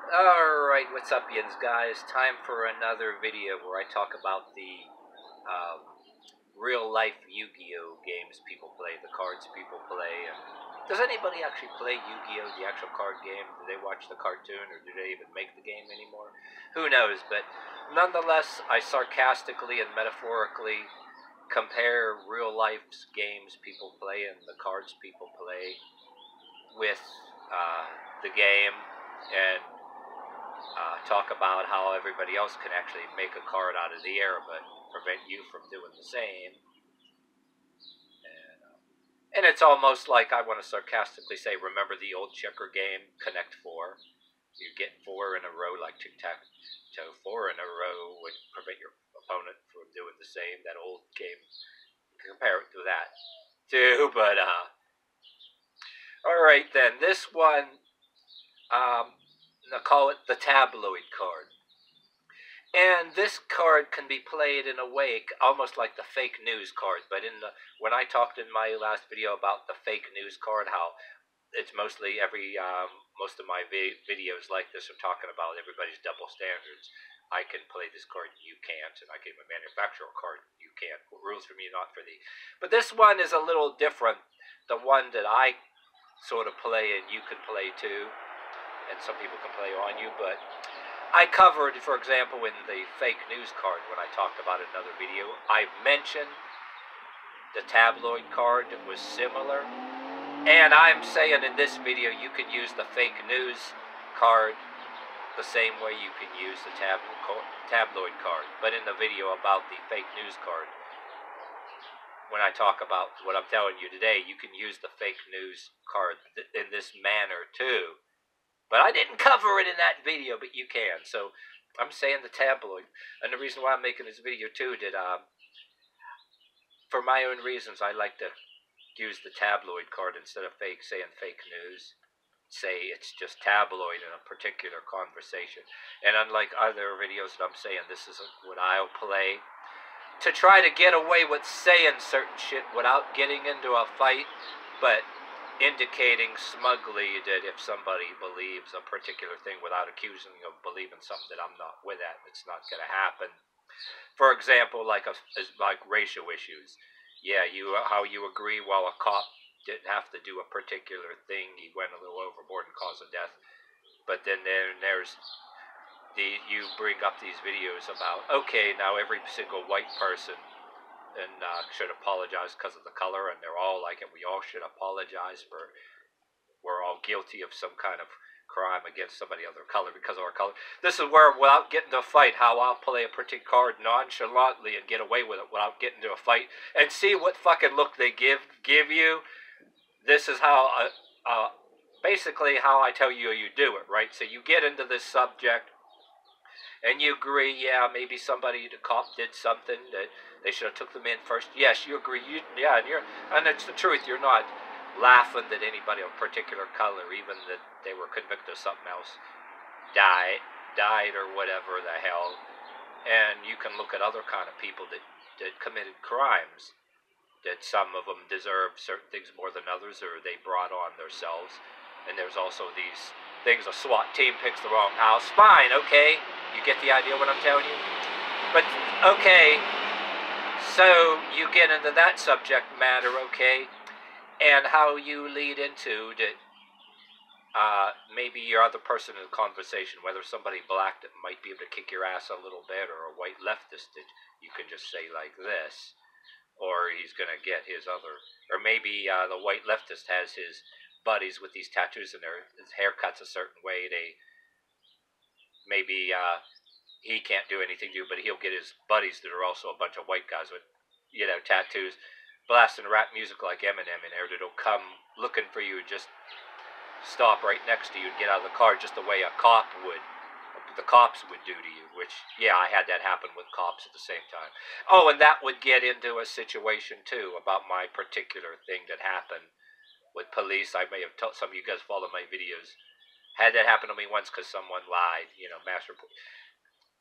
Alright, what's up, yins guys? Time for another video where I talk about the real-life Yu-Gi-Oh! Games people play, the cards people play, and does anybody actually play Yu-Gi-Oh! The actual card game? Do they watch the cartoon, or do they even make the game anymore? Who knows, but nonetheless, I sarcastically and metaphorically compare real-life games people play and the cards people play with the game, and talk about how everybody else can actually make a card out of the air but prevent you from doing the same. And it's almost like I want to sarcastically say, remember the old checker game, Connect 4? You get 4 in a row like tic-tac-toe. 4 in a row would prevent your opponent from doing the same. That old game, compare it to that too. But alright then, this one, I'll call it the tabloid card. And this card can be played in a way almost like the fake news card. But when I talked in my last video about the fake news card, how it's mostly most of my videos like this are talking about everybody's double standards. I can play this card and you can't, and I can manufacture a card and you can't. Rules for me, not for thee. But this one is a little different. The one that I sort of play and you can play too, and some people can play on you, but I covered, for example, in the fake news card when I talked about it in another video, I mentioned the tabloid card that was similar. And I'm saying in this video you can use the fake news card the same way you can use the tabloid card. But in the video about the fake news card, when I talk about what I'm telling you today, you can use the fake news card in this manner too. But I didn't cover it in that video, but you can. So I'm saying the tabloid. And the reason why I'm making this video too, for my own reasons, I like to use the tabloid card instead of saying fake news. Say it's just tabloid in a particular conversation. And unlike other videos that I'm saying, this is what I'll play to try to get away with saying certain shit without getting into a fight, but indicating smugly that if somebody believes a particular thing without accusing me of believing something that I'm not with that, it's not going to happen. For example, like racial issues. Yeah, how you agree while a cop didn't have to do a particular thing, he went a little overboard and caused a death. But then there's you bring up these videos about, okay, now every single white person and should apologize because of the color, and they're all like it. We all should apologize for we're all guilty of some kind of crime against somebody of their color because of our color. This is where, without getting into a fight, how I'll play a particular card nonchalantly and get away with it without getting into a fight, and see what fucking look they give you. This is how basically how I tell you do it, right? So you get into this subject and you agree, yeah, maybe the cop did something that they should have took them in first. Yes, you agree. And it's the truth. You're not laughing that anybody of a particular color, even that they were convicted of something else, died or whatever the hell. And you can look at other kind of people that committed crimes, that some of them deserve certain things more than others, or they brought on themselves. And there's also these things, a SWAT team picks the wrong house. Fine, okay. You get the idea what I'm telling you? But, okay, so you get into that subject matter, okay, and how you lead into that maybe your other person in the conversation, whether somebody black that might be able to kick your ass a little bit, or a white leftist that you can just say like this, or he's going to get his other, or maybe the white leftist has his buddies with these tattoos and his haircut's a certain way, maybe he can't do anything to you, but he'll get his buddies that are also a bunch of white guys with, tattoos, blasting rap music like Eminem in there that'll come looking for you, just stop right next to you and get out of the car, just the way the cops would do to you, which, yeah, I had that happen with cops at the same time. Oh, and that would get into a situation, too, about my particular thing that happened with police. I may have told some of you guys follow my videos. Had that happen to me once because someone lied,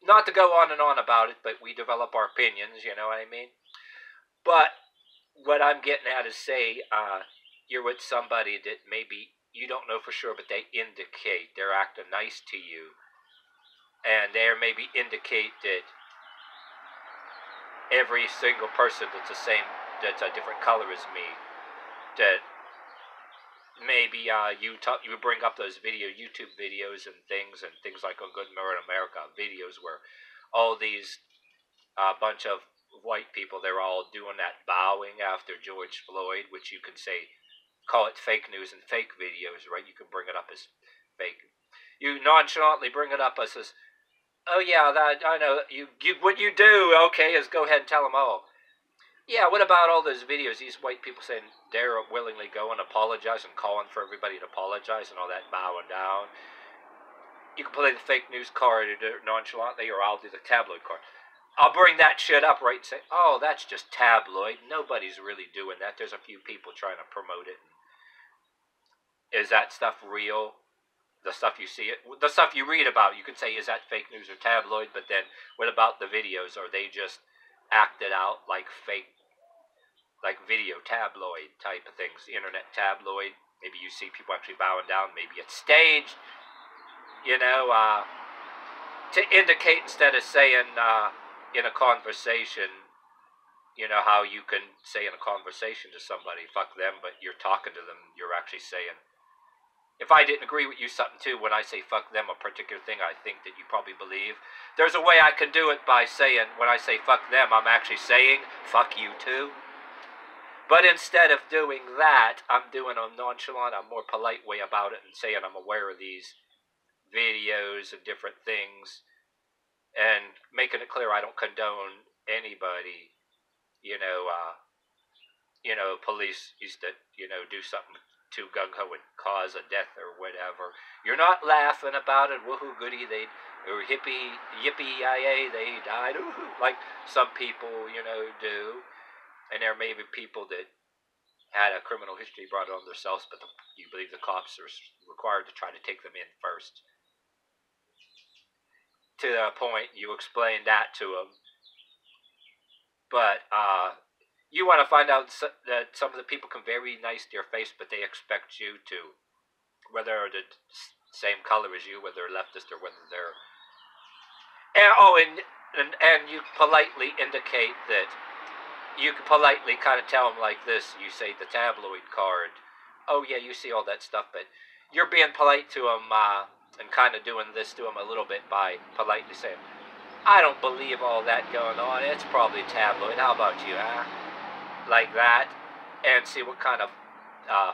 not to go on and on about it, but we develop our opinions, you know what I mean? But what I'm getting at is, say, you're with somebody that maybe you don't know for sure, but they indicate they're acting nice to you, and there maybe indicate that every single person that's that's a different color as me, that maybe you bring up those YouTube videos and things like on Good Morning America videos where all these bunch of white people, they're all doing that bowing after George Floyd, which you can say, call it fake news and fake videos, right? You can bring it up as fake. You nonchalantly bring it up as, oh yeah, that I know. What you do, okay, is go ahead and tell them all. Yeah, what about all those videos? These white people saying they're willingly go and apologize and calling for everybody to apologize and all that bowing down. You can play the fake news card nonchalantly, or I'll do the tabloid card. I'll bring that shit up, right, and say, oh, that's just tabloid. Nobody's really doing that. There's a few people trying to promote it. Is that stuff real? The stuff you see, the stuff you read about, you could say, is that fake news or tabloid? But then, what about the videos? Are they just acted out like fake, like video tabloid type of things? Internet tabloid. Maybe you see people actually bowing down. Maybe it's staged. You know, to indicate instead of saying in a conversation, you know how you can say in a conversation to somebody, fuck them, but you're talking to them, you're actually saying, if I didn't agree with you something too, when I say fuck them, a particular thing I think that you probably believe, there's a way I can do it by saying, when I say fuck them, I'm actually saying fuck you too. But instead of doing that, I'm doing a nonchalant, a more polite way about it and saying I'm aware of these videos and different things and making it clear I don't condone anybody, you know, police used to, do something too gung-ho and cause a death or whatever. You're not laughing about it, woohoo goody, or hippie, yippee-yi-yay, they died, woohoo, like some people, do. And there may be people that had a criminal history brought on themselves, but you believe the cops are required to try to take them in first. To the point, you explain that to them. But, you want to find out that some of the people can be very nice to your face, but they expect you to, whether they're the same color as you, whether they're leftist or whether they're, and you politely indicate that, you can politely kind of tell them like this, you say the tabloid card, oh yeah, you see all that stuff, but you're being polite to them, and kind of doing this to them a little bit by politely saying, I don't believe all that going on, it's probably tabloid, how about you, huh? Like that, and see what kind of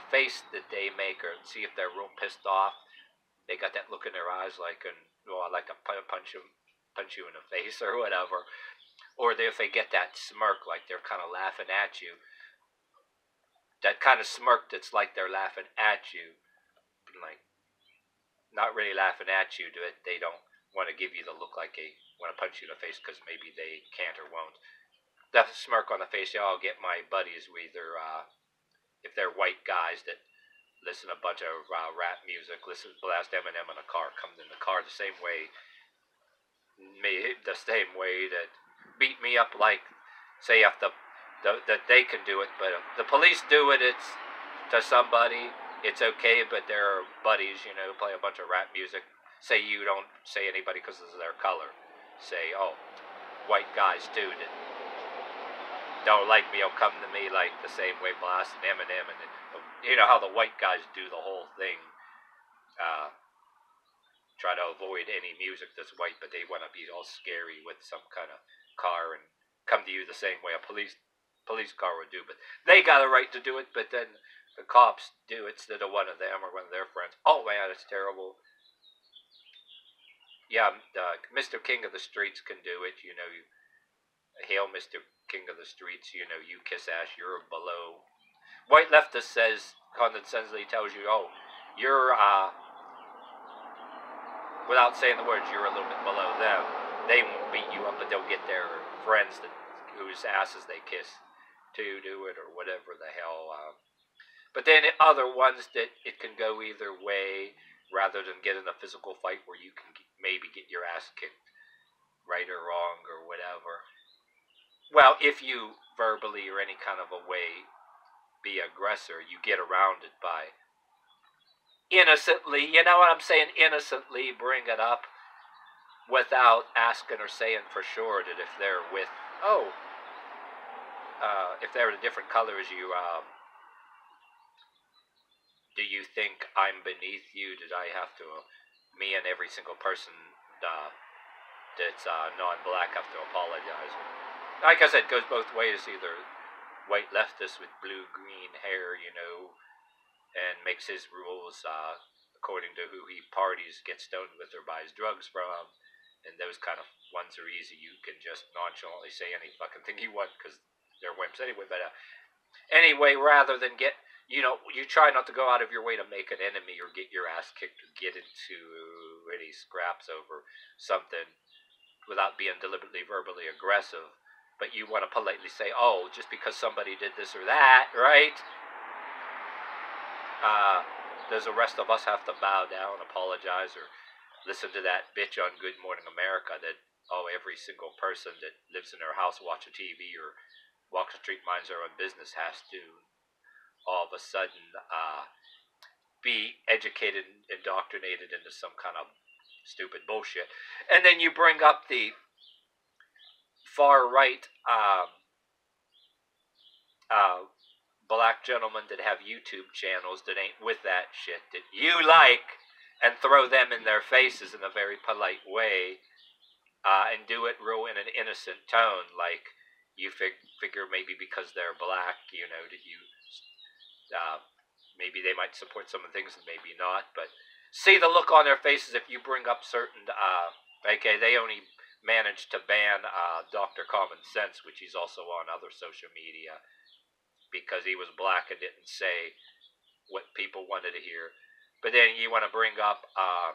face that they make, or see if they're real pissed off. They got that look in their eyes, like, I'd like to punch you in the face or whatever. Or if they get that smirk, like they're kind of laughing at you. That kind of smirk that's like they're laughing at you, like not really laughing at you. They don't want to give you the look like they want to punch you in the face because maybe they can't or won't. That smirk on the face, I'll get my buddies with either, if they're white guys that listen to a bunch of rap music, blast Eminem in a car, come in the car the same way that beat me up, like, say if that they can do it, but if the police do it, it's to somebody, it's okay, but their buddies, play a bunch of rap music, say you don't say anybody because of their color, say, oh, white guys too, that don't like me, will come to me like the same way blasting Eminem, and you know how the white guys do the whole thing, try to avoid any music that's white, but they want to be all scary with some kind of car and come to you the same way a police car would do, but they got a right to do it, but then the cops do it instead of one of them or one of their friends. Oh man, it's terrible. Yeah, Mr. King of the Streets can do it, you hail Mr. King of the Streets, you kiss ass, you're below. White leftist says, condescendingly tells you, oh, you're, without saying the words, you're a little bit below them. They won't beat you up, but they'll get their friends whose asses they kiss to do it, or whatever the hell. But then other ones that it can go either way, rather than get in a physical fight where you can maybe get your ass kicked, right or wrong, or whatever. Well, if you verbally or any kind of a way be aggressor, you get around it by innocently, you know what I'm saying, innocently bring it up without asking or saying for sure that if they're with, if they're a different color as you, do you think I'm beneath you? Did I have to, me and every single person that's non-black have to apologize? Like I said, it goes both ways, either white leftist with blue-green hair, you know, and makes his rules according to who he parties, gets stoned with, or buys drugs from. And those kind of ones are easy. You can just nonchalantly say any fucking thing you want because they're wimps anyway. But anyway, rather than get, you know, you try not to go out of your way to make an enemy or get your ass kicked or get into any scraps over something without being deliberately verbally aggressive. But you want to politely say, oh, just because somebody did this or that, right? Does the rest of us have to bow down, apologize, or listen to that bitch on Good Morning America that, oh, every single person that lives in their house, watch a TV, or walks the street, minds their own business has to all of a sudden be educated and indoctrinated into some kind of stupid bullshit. And then you bring up the far right black gentlemen that have YouTube channels that ain't with that shit that you like, and throw them in their faces in a very polite way, and do it real in an innocent tone, like you figure maybe because they're black, you know, that you maybe they might support some of the things and maybe not, but see the look on their faces if you bring up certain okay, they only managed to ban Dr. Common Sense, which he's also on other social media, because he was black and didn't say what people wanted to hear. But then you want to bring up a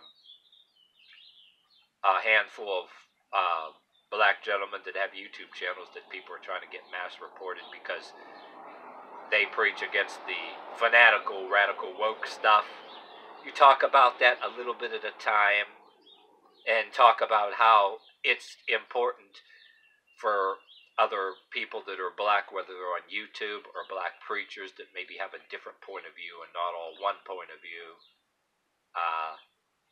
handful of black gentlemen that have YouTube channels that people are trying to get mass reported because they preach against the fanatical, radical, woke stuff. You talk about that a little bit at a time and talk about how it's important for other people that are black, whether they're on YouTube or black preachers that maybe have a different point of view and not all one point of view,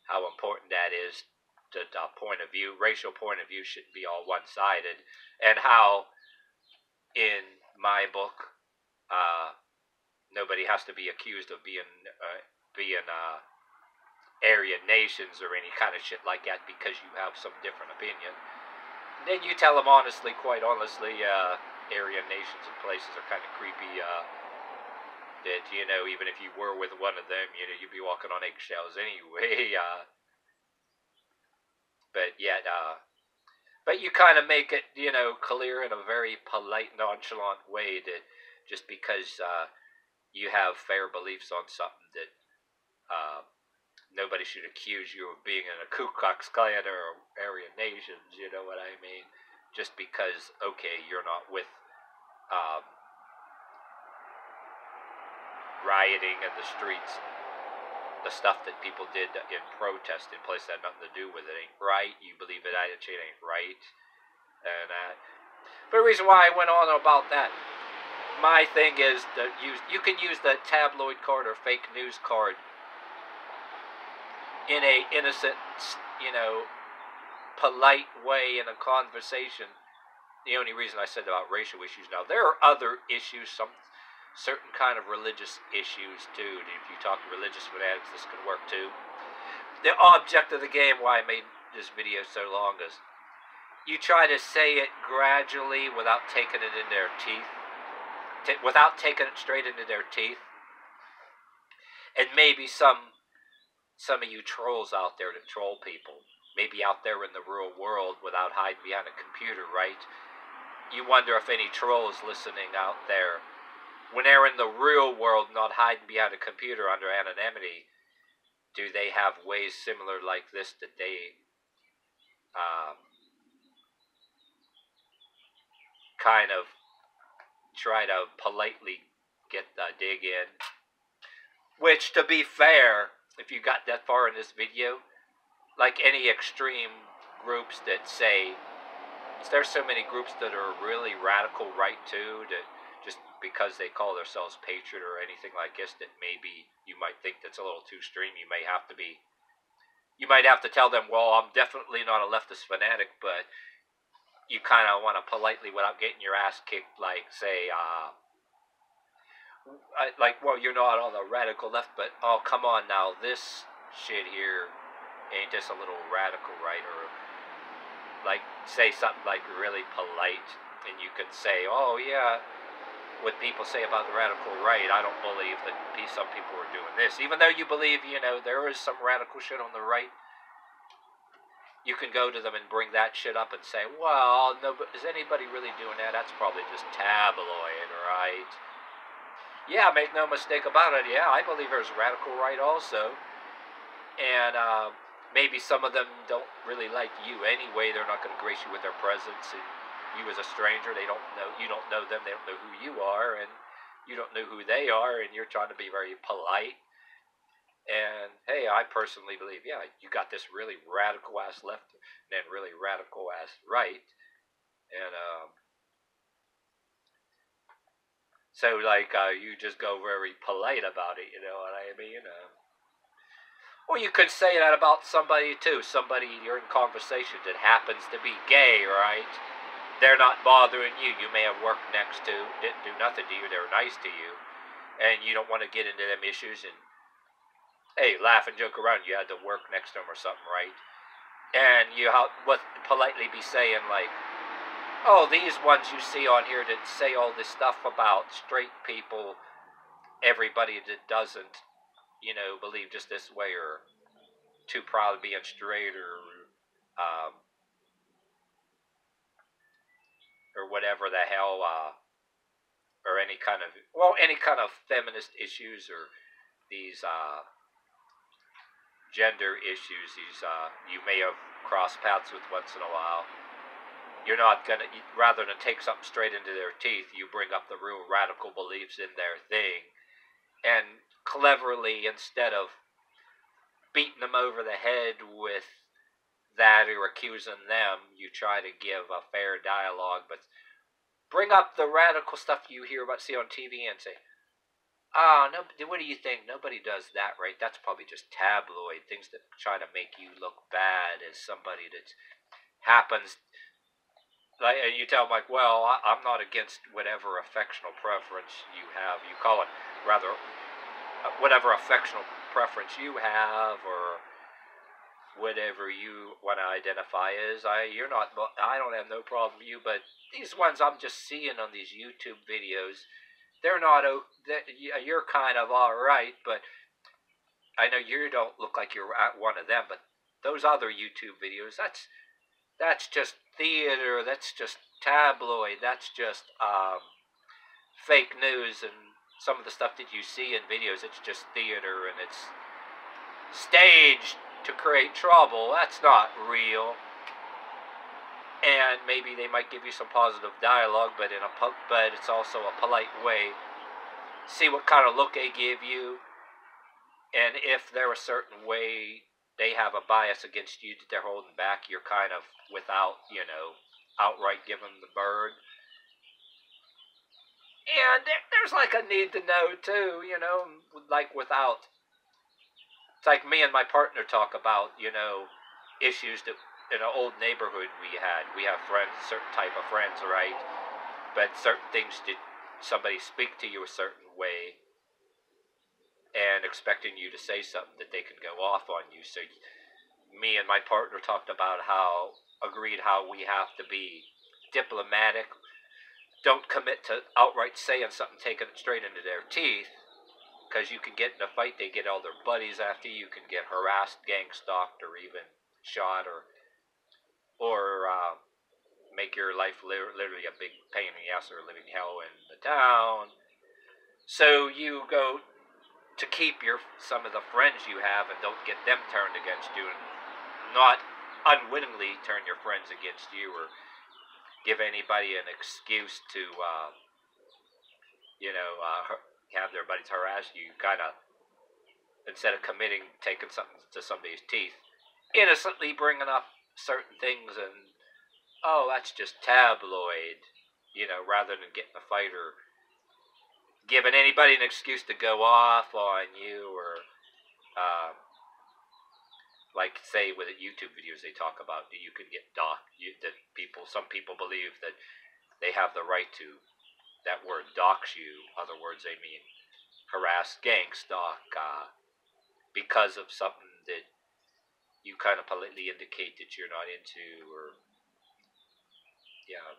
how important that is. The point of view, racial point of view, shouldn't be all one-sided, and how, in my book, nobody has to be accused of being Aryan nations or any kind of shit like that because you have some different opinion. Then you tell them honestly, quite honestly, Aryan nations and places are kind of creepy. That, you know, even if you were with one of them, you know, you'd be walking on eggshells anyway. But yet, but you kind of make it, you know, clear in a very polite, nonchalant way that just because you have fair beliefs on something that nobody should accuse you of being in a Ku Klux Klan or Aryan nations, you know what I mean? Just because, okay, you're not with rioting in the streets, the stuff that people did in protest in places that had nothing to do with it ain't right. You believe it ain't right. And but the reason why I went on about that, my thing is that you can use the tabloid card or fake news card in a innocent, you know, polite way in a conversation. The only reason I said about racial issues, now there are other issues, some certain kind of religious issues too. If you talk to religious fanatics, this can work too. The object of the game, why I made this video so long, is you try to say it gradually without taking it in their teeth, without taking it straight into their teeth. And maybe some of you trolls out there that troll people, maybe out there in the real world without hiding behind a computer, right? You wonder if any trolls listening out there, when they're in the real world, not hiding behind a computer under anonymity, do they have ways similar like this that they kind of try to politely get dig in? Which, to be fair, if you got that far in this video, like any extreme groups that say, there's so many groups that are really radical right too, that just because they call themselves patriot or anything like this, that maybe you might think that's a little too extreme. You might have to tell them, well, I'm definitely not a leftist fanatic, but you kind of want to politely, without getting your ass kicked, like say, like, well, you're not on the radical left, but oh, come on now, this shit here ain't just a little radical, right? Or like say something like really polite, and you can say, oh yeah, what people say about the radical right, I don't believe that some people are doing this, even though you believe, there is some radical shit on the right. You can go to them and bring that shit up and say, well, no, but is anybody really doing that? That's probably just tabloid, right? Yeah, make no mistake about it. Yeah, I believe there's radical right also. And maybe some of them don't really like you anyway. They're not going to grace you with their presence. And you as a stranger, you don't know them. They don't know who you are. And you don't know who they are. And you're trying to be very polite. And hey, I personally believe, yeah, you got this really radical ass left and then really radical ass right. And so like you just go very polite about it, you know what I mean? Or you could say that about somebody too. Somebody you're in conversation that happens to be gay, right? They're not bothering you. You may have worked next to, didn't do nothing to you. They were nice to you, and you don't want to get into them issues and hey, laugh and joke around. You had to work next to them or something, right? And you would politely be saying like, oh, these ones you see on here that say all this stuff about straight people, everybody that doesn't, believe just this way or too proud of being straight or whatever the hell, or any kind of feminist issues or these gender issues. These you may have crossed paths with once in a while. You're not gonna, rather than take something straight into their teeth, you bring up the real radical beliefs in their thing, and cleverly, instead of beating them over the head with that or accusing them, you try to give a fair dialogue, but bring up the radical stuff you hear about, see on TV, and say, no, what do you think? Nobody does that, right? That's probably just tabloid things that try to make you look bad as somebody that happens. Like you tell them, like, well, I'm not against whatever affectional preference you have. You call it rather whatever affectional preference you have, or whatever you want to identify as. I don't have no problem with you, but these ones I'm just seeing on these YouTube videos, they're not. You're kind of all right, but I know you don't look like you're one of them. But those other YouTube videos, that's just theater. That's just tabloid. That's just fake news. And some of the stuff that you see in videos, it's just theater and it's staged to create trouble. That's not real. And maybe they might give you some positive dialogue, but it's also a polite way. See what kind of look they give you, and if they're a certain way, they have a bias against you that they're holding back. You're kind of without, outright giving them the bird. And there's like a need to know too, like without. It's like me and my partner talk about, issues that in an old neighborhood we had. We have friends, certain type of friends, right? But certain things did somebody speak to you a certain way and expecting you to say something that they can go off on you. So me and my partner talked about agreed how we have to be diplomatic. Don't commit to outright saying something, taking it straight into their teeth, because you can get in a fight, they get all their buddies after you, can get harassed, gang stalked, or even shot, or make your life literally a big pain in the ass or living hell in the town. So you go to keep some of the friends you have and don't get them turned against you, and not unwittingly turn your friends against you or give anybody an excuse to have their buddies harass you. Kind of, instead of taking something to somebody's teeth, innocently bringing up certain things and, oh, that's just tabloid, rather than getting a fight or giving anybody an excuse to go off on you, or like say with YouTube videos they talk about that you could get some people believe that they have the right to, that word, dox you. Other words, they mean harass, gang stalk, because of something that you kind of politely indicate that you're not into, or yeah.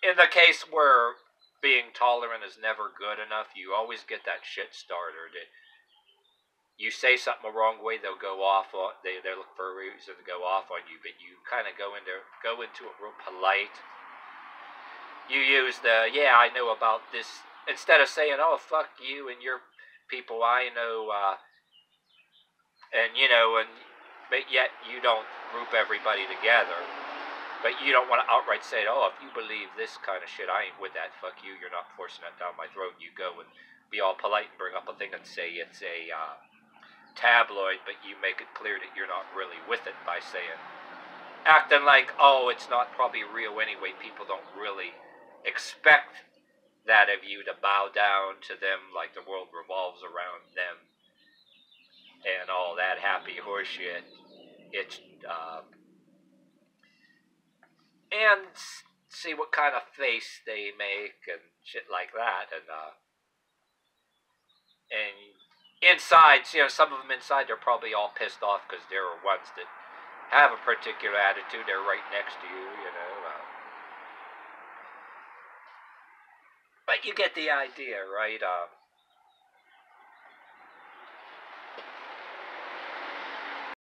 In the case where being tolerant is never good enough, you always get that shit starter that you say something the wrong way, they'll go off on, they look for a reason to go off on you, but you kind of go into it real polite. You use the, yeah, I know about this, instead of saying, oh, fuck you and your people, I know, and you know, but yet you don't group everybody together. But you don't want to outright say, oh, if you believe this kind of shit, I ain't with that, fuck you, you're not forcing that down my throat. You go and be all polite and bring up a thing and say it's a tabloid, but you make it clear that you're not really with it by saying, acting like, oh, it's not probably real anyway, people don't really expect that of you, to bow down to them like the world revolves around them and all that happy horseshit. It's and see what kind of face they make and shit like that, and inside, you know, some of them inside, they're probably all pissed off because there are ones that have a particular attitude. They're right next to you, you know. But you get the idea, right?